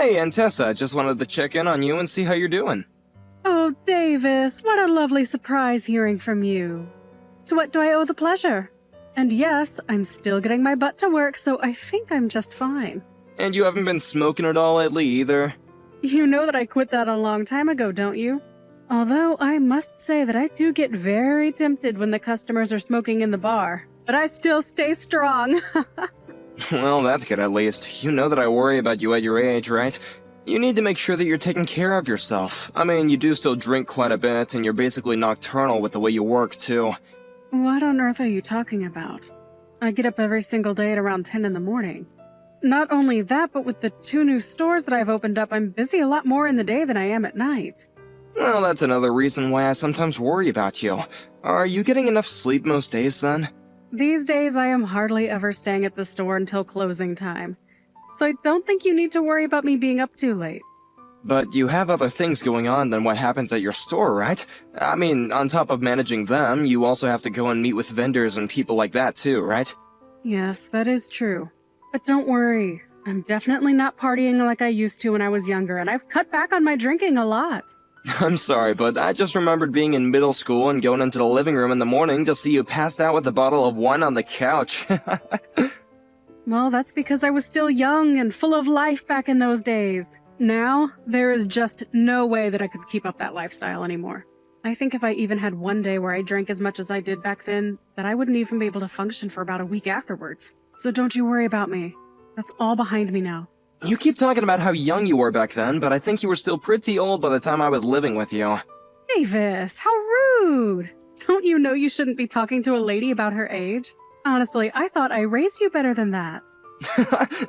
Hey, Aunt Tessa, just wanted to check in on you and see how you're doing. Oh, Davis, what a lovely surprise hearing from you. To what do I owe the pleasure? And yes, I'm still getting my butt to work, so I think I'm just fine. And you haven't been smoking at all lately either? You know that I quit that a long time ago, don't you? Although I must say that I do get very tempted when the customers are smoking in the bar. But I still stay strong. Well, that's good at least. You know that I worry about you at your age, right? You need to make sure that you're taking care of yourself. I mean, you do still drink quite a bit, and you're basically nocturnal with the way you work, too. What on earth are you talking about? I get up every single day at around 10 in the morning. Not only that, but with the 2 new stores that I've opened up, I'm busy a lot more in the day than I am at night. Well, that's another reason why I sometimes worry about you. Are you getting enough sleep most days, then? These days, I am hardly ever staying at the store until closing time. So I don't think you need to worry about me being up too late. But you have other things going on than what happens at your store, right? I mean, on top of managing them, you also have to go and meet with vendors and people like that too, right? Yes, that is true. But don't worry, I'm definitely not partying like I used to when I was younger, and I've cut back on my drinking a lot. I'm sorry, but I just remembered being in middle school and going into the living room in the morning to see you passed out with a bottle of wine on the couch. Well, that's because I was still young and full of life back in those days. Now, there is just no way that I could keep up that lifestyle anymore. I think if I even had one day where I drank as much as I did back then, that I wouldn't even be able to function for about a week afterwards. So don't you worry about me. That's all behind me now. You keep talking about how young you were back then, but I think you were still pretty old by the time I was living with you. Davis, how rude! Don't you know you shouldn't be talking to a lady about her age? Honestly, I thought I raised you better than that.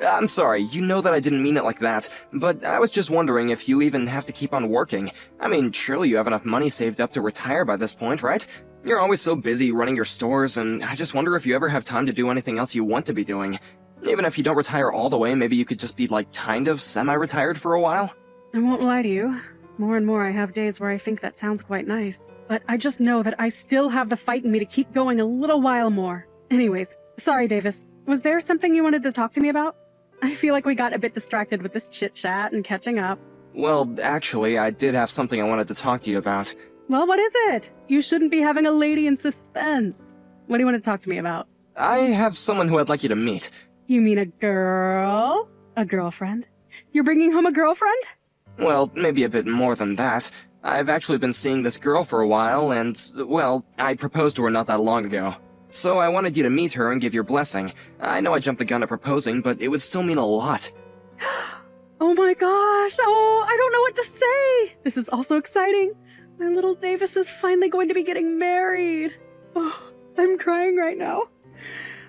I'm sorry, you know that I didn't mean it like that, but I was just wondering if you even have to keep on working. I mean, surely you have enough money saved up to retire by this point, right? You're always so busy running your stores, and I just wonder if you ever have time to do anything else you want to be doing. Even if you don't retire all the way, maybe you could just be, like, kind of semi-retired for a while? I won't lie to you. More and more I have days where I think that sounds quite nice. But I just know that I still have the fight in me to keep going a little while more. Anyways, sorry, Davis. Was there something you wanted to talk to me about? I feel like we got a bit distracted with this chit-chat and catching up. Well, actually, I did have something I wanted to talk to you about. Well, what is it? You shouldn't be having a lady in suspense. What do you want to talk to me about? I have someone who I'd like you to meet. You mean a girl? A girlfriend? You're bringing home a girlfriend? Well, maybe a bit more than that. I've actually been seeing this girl for a while, and, well, I proposed to her not that long ago. So I wanted you to meet her and give your blessing. I know I jumped the gun at proposing, but it would still mean a lot. Oh my gosh! Oh, I don't know what to say! This is also exciting. My little Davis is finally going to be getting married. Oh, I'm crying right now.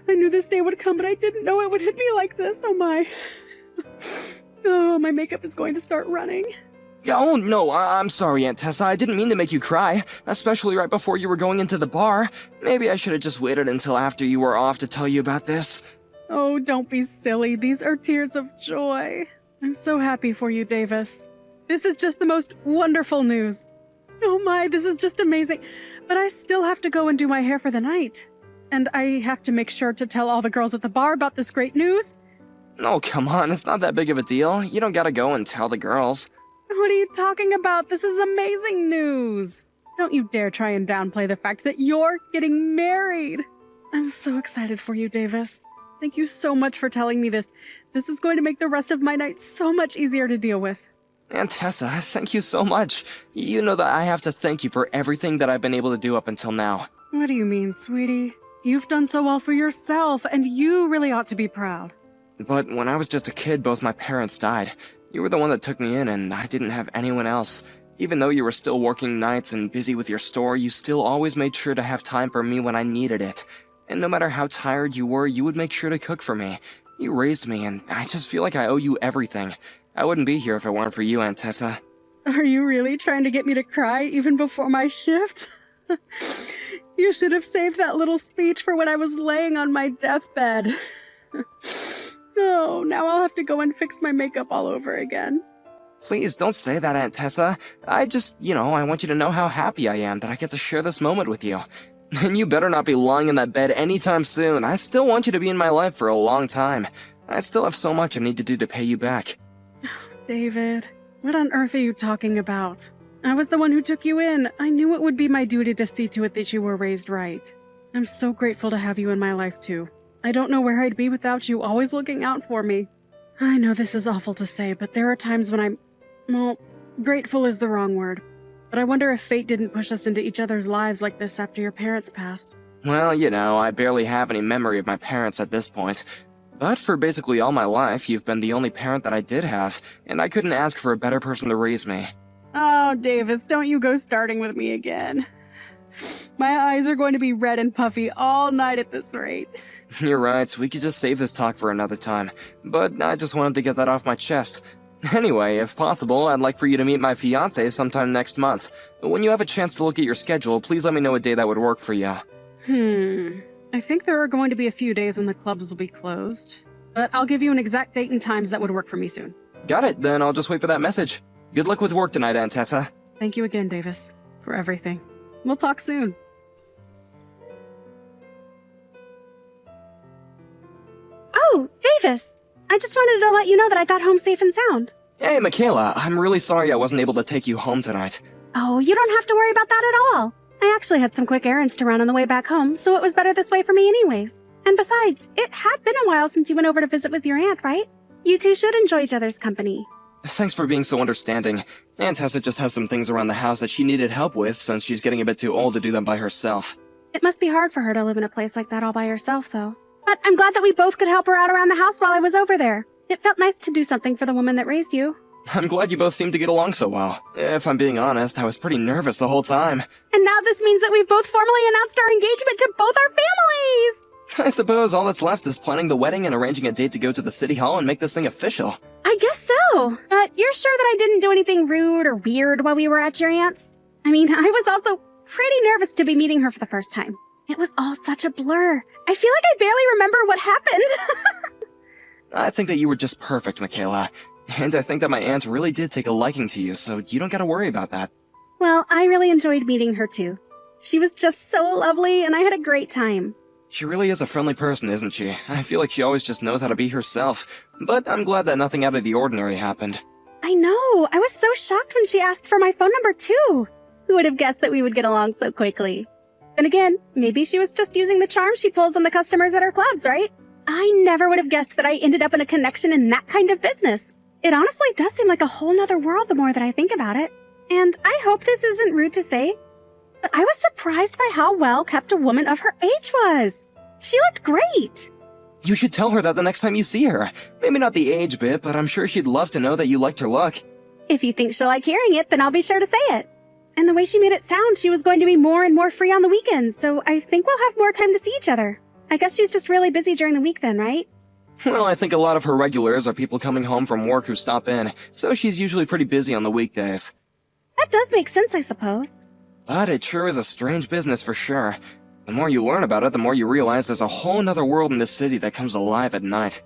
I knew this day would come, but I didn't know it would hit me like this. Oh my. Oh, my makeup is going to start running. Oh, no, I'm sorry, Aunt Tessa. I didn't mean to make you cry, especially right before you were going into the bar. Maybe I should have just waited until after you were off to tell you about this. Oh, don't be silly. These are tears of joy. I'm so happy for you, Davis. This is just the most wonderful news. Oh my, this is just amazing. But I still have to go and do my hair for the night. And I have to make sure to tell all the girls at the bar about this great news. Oh, come on, it's not that big of a deal. You don't gotta go and tell the girls. What are you talking about? This is amazing news. Don't you dare try and downplay the fact that you're getting married. I'm so excited for you, Davis. Thank you so much for telling me this. This is going to make the rest of my night so much easier to deal with. Aunt Tessa, thank you so much. You know that I have to thank you for everything that I've been able to do up until now. What do you mean, sweetie? You've done so well for yourself, and you really ought to be proud. But when I was just a kid, both my parents died. You were the one that took me in, and I didn't have anyone else. Even though you were still working nights and busy with your store, you still always made sure to have time for me when I needed it. And no matter how tired you were, you would make sure to cook for me. You raised me, and I just feel like I owe you everything. I wouldn't be here if it weren't for you, Aunt Tessa. Are you really trying to get me to cry even before my shift? You should have saved that little speech for when I was laying on my deathbed. Oh, now I'll have to go and fix my makeup all over again. Please don't say that, Aunt Tessa. I want you to know how happy I am that I get to share this moment with you. And you better not be lying in that bed anytime soon. I still want you to be in my life for a long time. I still have so much I need to do to pay you back. David, what on earth are you talking about? I was the one who took you in. I knew it would be my duty to see to it that you were raised right. I'm so grateful to have you in my life, too. I don't know where I'd be without you always looking out for me. I know this is awful to say, but there are times when well, grateful is the wrong word. But I wonder if fate didn't push us into each other's lives like this after your parents passed. Well, I barely have any memory of my parents at this point. But for basically all my life, you've been the only parent that I did have, and I couldn't ask for a better person to raise me. Oh, Davis, don't you go starting with me again. My eyes are going to be red and puffy all night at this rate. You're right, we could just save this talk for another time, but I just wanted to get that off my chest. Anyway, if possible, I'd like for you to meet my fiancé sometime next month. When you have a chance to look at your schedule, please let me know a day that would work for you. I think there are going to be a few days when the clubs will be closed, but I'll give you an exact date and times that would work for me soon. Got it, then I'll just wait for that message. Good luck with work tonight, Aunt Tessa. Thank you again, Davis, for everything. We'll talk soon. Oh, Davis! I just wanted to let you know that I got home safe and sound. Hey, Michaela, I'm really sorry I wasn't able to take you home tonight. Oh, you don't have to worry about that at all. I actually had some quick errands to run on the way back home, so it was better this way for me anyways. And besides, it had been a while since you went over to visit with your aunt, right? You two should enjoy each other's company. Thanks for being so understanding. Aunt Tessa just has some things around the house that she needed help with since she's getting a bit too old to do them by herself. It must be hard for her to live in a place like that all by herself, though. But I'm glad that we both could help her out around the house while I was over there. It felt nice to do something for the woman that raised you. I'm glad you both seem to get along so well. If I'm being honest, I was pretty nervous the whole time. And now this means that we've both formally announced our engagement to both our families! I suppose all that's left is planning the wedding and arranging a date to go to the city hall and make this thing official. I guess so. But you're sure that I didn't do anything rude or weird while we were at your aunt's? I mean, I was also pretty nervous to be meeting her for the first time. It was all such a blur. I feel like I barely remember what happened. I think that you were just perfect, Michaela. And I think that my aunt really did take a liking to you, so you don't gotta worry about that. Well, I really enjoyed meeting her too. She was just so lovely, and I had a great time. She really is a friendly person, isn't she? I feel like she always just knows how to be herself. But I'm glad that nothing out of the ordinary happened. I know. I was so shocked when she asked for my phone number too. Who would have guessed that we would get along so quickly? Then again, maybe she was just using the charm she pulls on the customers at her clubs, right? I never would have guessed that I ended up in a connection in that kind of business. It honestly does seem like a whole nother world the more that I think about it. And I hope this isn't rude to say, but I was surprised by how well kept a woman of her age was. She looked great. You should tell her that the next time you see her. Maybe not the age bit, but I'm sure she'd love to know that you liked her look. If you think she'll like hearing it, then I'll be sure to say it. And the way she made it sound, she was going to be more and more free on the weekends, so I think we'll have more time to see each other. I guess she's just really busy during the week then, right? Well, I think a lot of her regulars are people coming home from work who stop in, so she's usually pretty busy on the weekdays. That does make sense, I suppose. But it sure is a strange business for sure. The more you learn about it, the more you realize there's a whole nother world in this city that comes alive at night.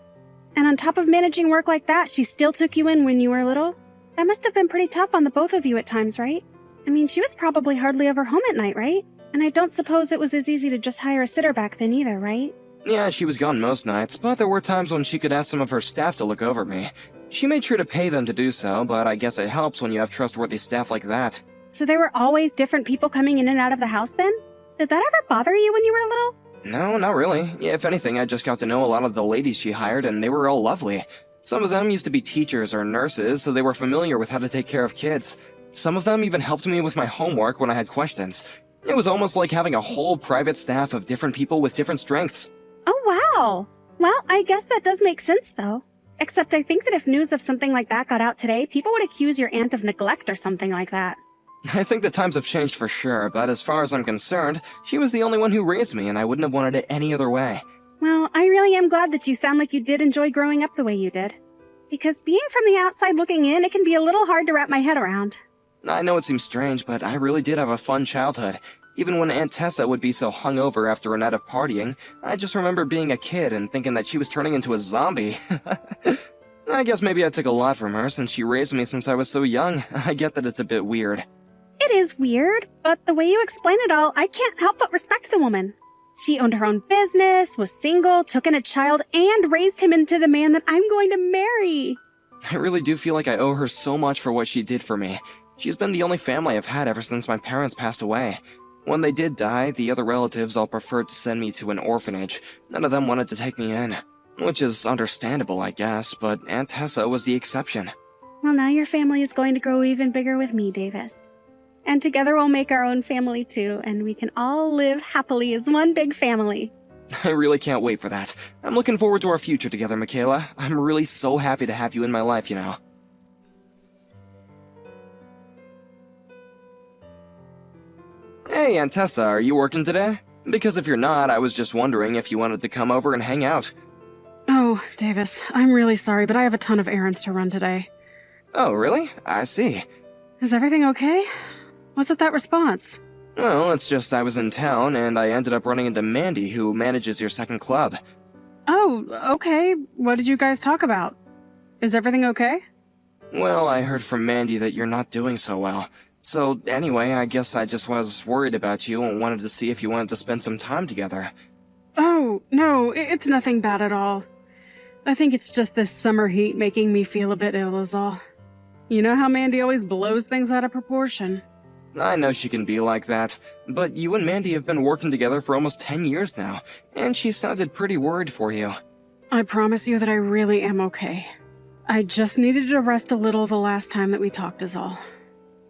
And on top of managing work like that, she still took you in when you were little? That must have been pretty tough on the both of you at times, right? I mean, she was probably hardly ever home at night, right? And I don't suppose it was as easy to just hire a sitter back then either, right? Yeah, she was gone most nights, but there were times when she could ask some of her staff to look over me. She made sure to pay them to do so, but I guess it helps when you have trustworthy staff like that. So there were always different people coming in and out of the house then? Did that ever bother you when you were little? No, not really. If anything, I just got to know a lot of the ladies she hired, and they were all lovely. Some of them used to be teachers or nurses, so they were familiar with how to take care of kids. Some of them even helped me with my homework when I had questions. It was almost like having a whole private staff of different people with different strengths. Oh, wow. Well, I guess that does make sense, though. Except I think that if news of something like that got out today, people would accuse your aunt of neglect or something like that. I think the times have changed for sure, but as far as I'm concerned, she was the only one who raised me, and I wouldn't have wanted it any other way. Well, I really am glad that you sound like you did enjoy growing up the way you did. Because being from the outside looking in, it can be a little hard to wrap my head around. I know it seems strange, but I really did have a fun childhood. Even when Aunt Tessa would be so hungover after a night of partying, I just remember being a kid and thinking that she was turning into a zombie. I guess maybe I took a lot from her since she raised me since I was so young. I get that it's a bit weird. It is weird, but the way you explain it all, I can't help but respect the woman. She owned her own business, was single, took in a child, and raised him into the man that I'm going to marry. I really do feel like I owe her so much for what she did for me. She's been the only family I've had ever since my parents passed away. When they did die, the other relatives all preferred to send me to an orphanage. None of them wanted to take me in. Which is understandable, I guess, but Aunt Tessa was the exception. Well, now your family is going to grow even bigger with me, Davis. And together we'll make our own family too, and we can all live happily as one big family. I really can't wait for that. I'm looking forward to our future together, Michaela. I'm really so happy to have you in my life, you know. Hey, Aunt Tessa, are you working today? Because if you're not, I was just wondering if you wanted to come over and hang out. Oh, Davis, I'm really sorry, but I have a ton of errands to run today. Oh, really? I see. Is everything okay? What's with that response? Well, it's just I was in town, and I ended up running into Mandy, who manages your second club. Oh, okay. What did you guys talk about? Is everything okay? Well, I heard from Mandy that you're not doing so well. So, anyway, I guess I just was worried about you and wanted to see if you wanted to spend some time together. Oh, no, it's nothing bad at all. I think it's just this summer heat making me feel a bit ill is all. You know how Mandy always blows things out of proportion. I know she can be like that, but you and Mandy have been working together for almost 10 years now, and she sounded pretty worried for you. I promise you that I really am okay. I just needed to rest a little the last time that we talked is all.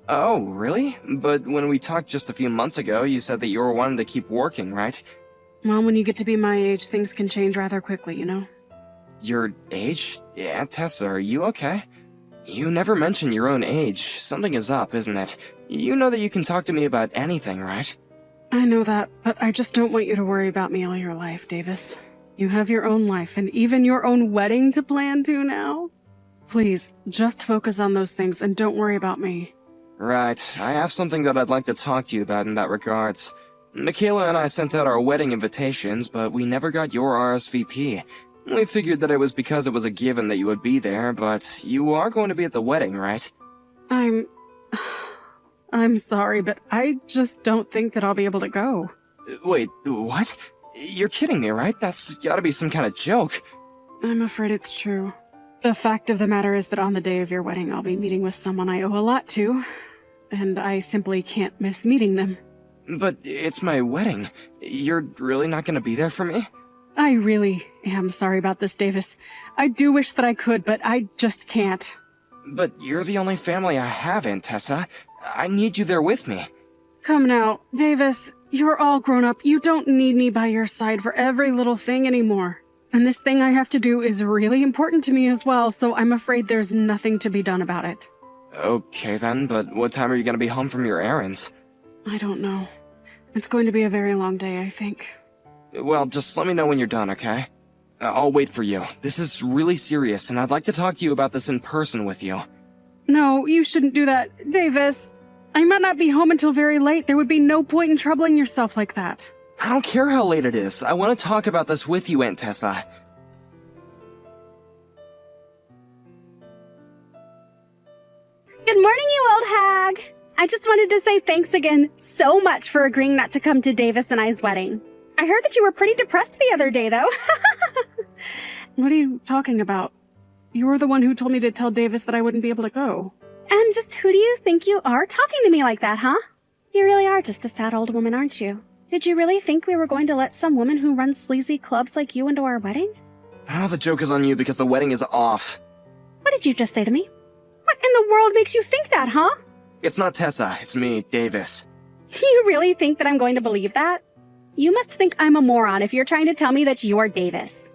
Oh, really? But when we talked just a few months ago, you said that you were wanting to keep working, right? Well, when you get to be my age, things can change rather quickly, you know? Your age? Aunt Tessa, are you okay? You never mention your own age. Something is up, isn't it? You know that you can talk to me about anything, right? I know that, but I just don't want you to worry about me all your life, Davis. You have your own life and even your own wedding to plan to now. Please, just focus on those things and don't worry about me. Right. I have something that I'd like to talk to you about in that regards. Michaela and I sent out our wedding invitations, but we never got your RSVP. We figured that it was because it was a given that you would be there, but you are going to be at the wedding, right? I'm sorry, but I just don't think that I'll be able to go. Wait, what? You're kidding me, right? That's gotta be some kind of joke. I'm afraid it's true. The fact of the matter is that on the day of your wedding, I'll be meeting with someone I owe a lot to, and I simply can't miss meeting them. But it's my wedding. You're really not gonna be there for me? I really am sorry about this, Davis. I do wish that I could, but I just can't. But you're the only family I have, Aunt Tessa. I need you there with me. Come now, Davis, you're all grown up. You don't need me by your side for every little thing anymore. And this thing I have to do is really important to me as well, so I'm afraid there's nothing to be done about it. Okay then, but what time are you gonna be home from your errands? I don't know. It's going to be a very long day, I think. Well, just let me know when you're done, okay? I'll wait for you. This is really serious, and I'd like to talk to you about this in person with you. No, you shouldn't do that, Davis. I might not be home until very late. There would be no point in troubling yourself like that. I don't care how late it is. I want to talk about this with you, Aunt Tessa. Good morning, you old hag! I just wanted to say thanks again so much for agreeing not to come to Davis and I's wedding. I heard that you were pretty depressed the other day, though. What are you talking about? You were the one who told me to tell Davis that I wouldn't be able to go. And just who do you think you are talking to me like that, huh? You really are just a sad old woman, aren't you? Did you really think we were going to let some woman who runs sleazy clubs like you into our wedding? Oh, the joke is on you because the wedding is off. What did you just say to me? What in the world makes you think that, huh? It's not Tessa, it's me, Davis. You really think that I'm going to believe that? You must think I'm a moron if you're trying to tell me that you're Davis.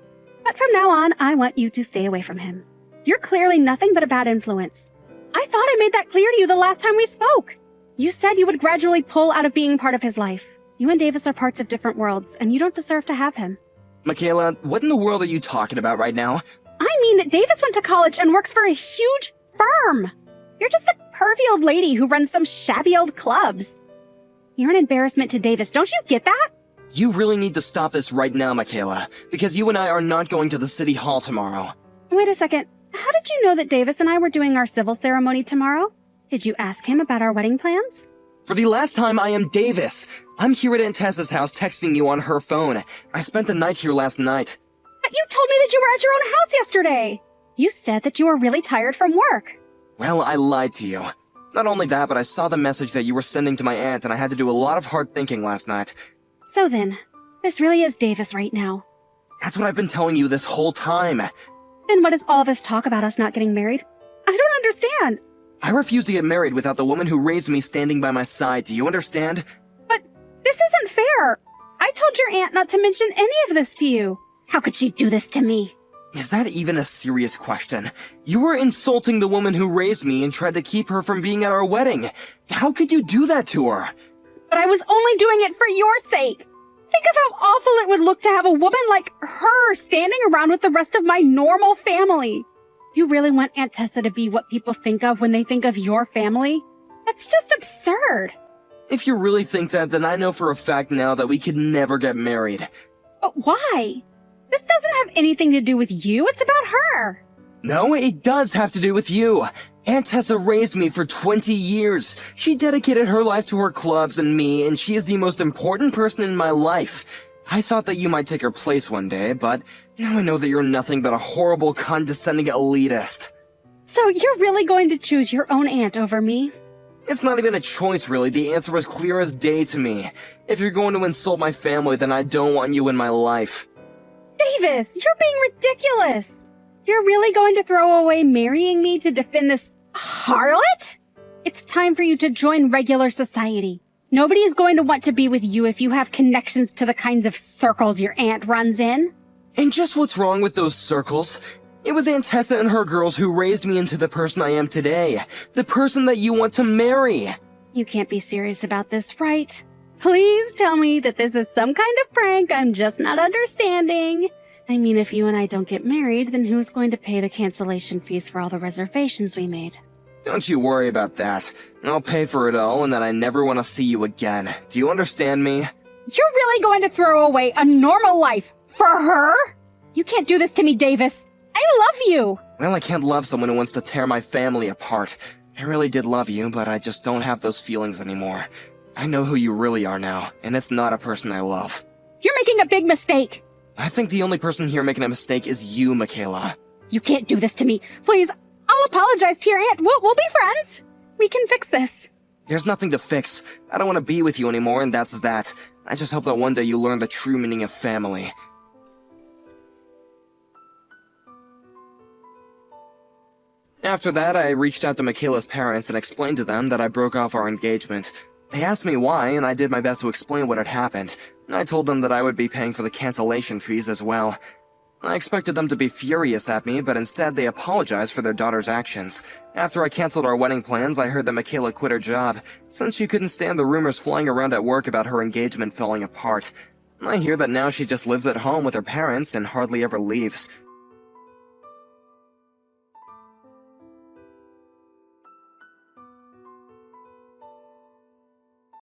But from now on, I want you to stay away from him. You're clearly nothing but a bad influence. I thought I made that clear to you the last time we spoke. You said you would gradually pull out of being part of his life. You and Davis are parts of different worlds, and you don't deserve to have him. Michaela, what in the world are you talking about right now? I mean that Davis went to college and works for a huge firm. You're just a pervy old lady who runs some shabby old clubs. You're an embarrassment to Davis, don't you get that? You really need to stop this right now, Michaela, because you and I are not going to the city hall tomorrow. Wait a second. How did you know that Davis and I were doing our civil ceremony tomorrow? Did you ask him about our wedding plans? For the last time, I am Davis. I'm here at Aunt Tessa's house texting you on her phone. I spent the night here last night. But you told me that you were at your own house yesterday. You said that you were really tired from work. Well, I lied to you. Not only that, but I saw the message that you were sending to my aunt, and I had to do a lot of hard thinking last night. So then, this really is Davis right now. That's what I've been telling you this whole time. Then what is all this talk about us not getting married? I don't understand. I refuse to get married without the woman who raised me standing by my side. Do you understand? But this isn't fair. I told your aunt not to mention any of this to you. How could she do this to me? Is that even a serious question? You were insulting the woman who raised me and tried to keep her from being at our wedding. How could you do that to her? But I was only doing it for your sake. Think of how awful it would look to have a woman like her standing around with the rest of my normal family. You really want Aunt Tessa to be what people think of when they think of your family? That's just absurd. If you really think that, then I know for a fact now that we could never get married. But why? This doesn't have anything to do with you. It's about her. No, it does have to do with you. Aunt Tessa raised me for 20 years. She dedicated her life to her clubs and me, and she is the most important person in my life. I thought that you might take her place one day, but now I know that you're nothing but a horrible, condescending elitist. So you're really going to choose your own aunt over me? It's not even a choice, really. The answer was clear as day to me. If you're going to insult my family, then I don't want you in my life. Davis, you're being ridiculous. You're really going to throw away marrying me to defend this harlot? It's time for you to join regular society. Nobody is going to want to be with you if you have connections to the kinds of circles your aunt runs in. And just what's wrong with those circles? It was Aunt Tessa and her girls who raised me into the person I am today. The person that you want to marry. You can't be serious about this, right? Please tell me that this is some kind of prank I'm just not understanding. I mean, if you and I don't get married, then who's going to pay the cancellation fees for all the reservations we made? Don't you worry about that. I'll pay for it all, and then I never want to see you again. Do you understand me? You're really going to throw away a normal life for her? You can't do this to me, Davis. I love you. Well, I can't love someone who wants to tear my family apart. I really did love you, but I just don't have those feelings anymore. I know who you really are now, and it's not a person I love. You're making a big mistake. I think the only person here making a mistake is you, Michaela. You can't do this to me. Please, I'll apologize to your aunt. We'll be friends. We can fix this. There's nothing to fix. I don't want to be with you anymore, and that's that. I just hope that one day you learn the true meaning of family. After that, I reached out to Michaela's parents and explained to them that I broke off our engagement. They asked me why, and I did my best to explain what had happened. I told them that I would be paying for the cancellation fees as well. I expected them to be furious at me, but instead they apologized for their daughter's actions. After I canceled our wedding plans, I heard that Michaela quit her job, since she couldn't stand the rumors flying around at work about her engagement falling apart. I hear that now she just lives at home with her parents and hardly ever leaves.